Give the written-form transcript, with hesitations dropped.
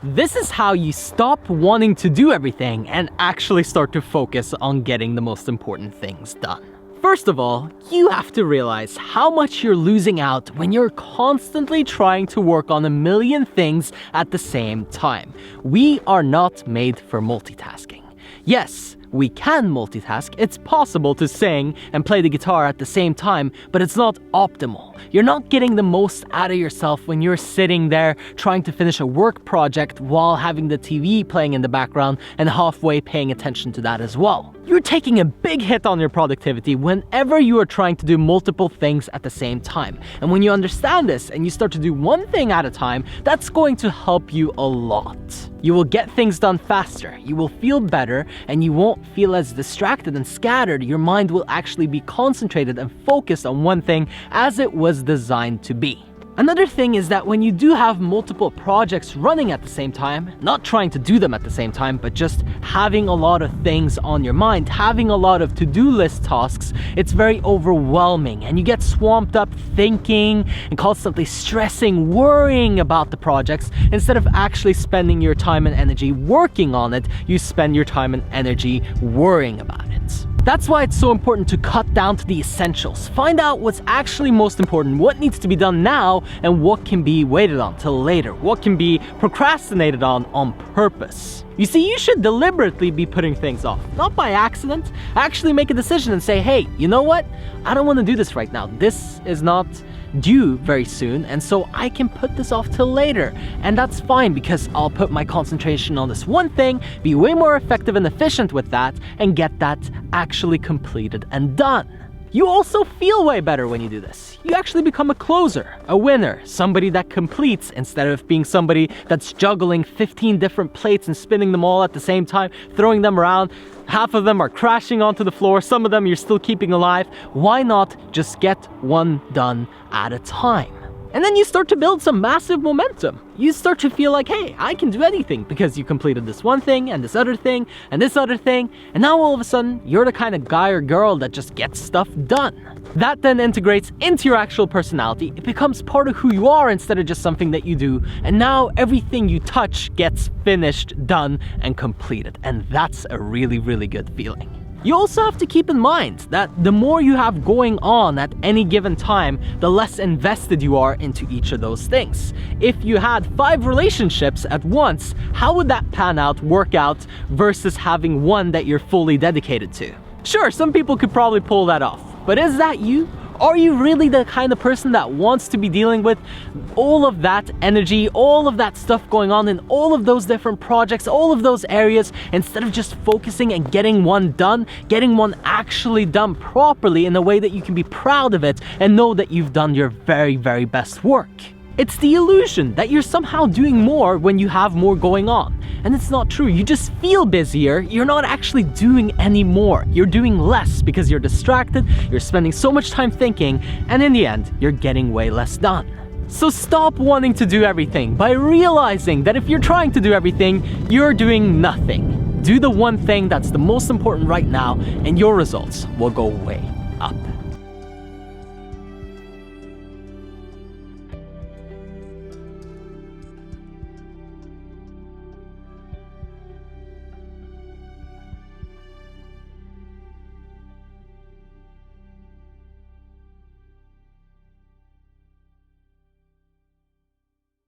This is how you stop wanting to do everything and actually start to focus on getting the most important things done. First of all, you have to realize how much you're losing out when you're constantly trying to work on a million things at the same time. We are not made for multitasking. Yes, we can multitask. It's possible to sing and play the guitar at the same time, but it's not optimal. You're not getting the most out of yourself when you're sitting there trying to finish a work project while having the TV playing in the background and halfway paying attention to that as well. You're taking a big hit on your productivity whenever you are trying to do multiple things at the same time. And when you understand this and you start to do one thing at a time, that's going to help you a lot. You will get things done faster, you will feel better, and you won't feel as distracted and scattered. Your mind will actually be concentrated and focused on one thing as it was designed to be. Another thing is that when you do have multiple projects running at the same time, not trying to do them at the same time, but just having a lot of things on your mind, having a lot of to-do list tasks, it's very overwhelming and you get swamped up thinking and constantly stressing, worrying about the projects. Instead of actually spending your time and energy working on it, you spend your time and energy worrying about it. That's why it's so important to cut down to the essentials. Find out what's actually most important, what needs to be done now, and what can be waited on till later, what can be procrastinated on purpose. You see, you should deliberately be putting things off, not by accident. Actually make a decision and say, hey, you know what? I don't want to do this right now. This is not due very soon, and so I can put this off till later. And that's fine because I'll put my concentration on this one thing, be way more effective and efficient with that, and get that actually completed and done. You also feel way better when you do this. You actually become a closer, a winner, somebody that completes instead of being somebody that's juggling 15 different plates and spinning them all at the same time, throwing them around. Half of them are crashing onto the floor, some of them you're still keeping alive. Why not just get one done at a time? And then you start to build some massive momentum. You start to feel like, hey, I can do anything because you completed this one thing and this other thing and this other thing. And now all of a sudden, you're the kind of guy or girl that just gets stuff done. That then integrates into your actual personality. It becomes part of who you are instead of just something that you do. And now everything you touch gets finished, done, and completed. And that's a really, really good feeling. You also have to keep in mind that the more you have going on at any given time, the less invested you are into each of those things. If you had 5 relationships at once, how would that pan out, work out, versus having one that you're fully dedicated to? Sure, some people could probably pull that off, but is that you? Are you really the kind of person that wants to be dealing with all of that energy, all of that stuff going on in all of those different projects, all of those areas, instead of just focusing and getting one done, getting one actually done properly in a way that you can be proud of it and know that you've done your very, very best work? It's the illusion that you're somehow doing more when you have more going on. And it's not true. You just feel busier. You're not actually doing any more. You're doing less because you're distracted, you're spending so much time thinking, and in the end, you're getting way less done. So stop wanting to do everything by realizing that if you're trying to do everything, you're doing nothing. Do the one thing that's the most important right now, and your results will go way up.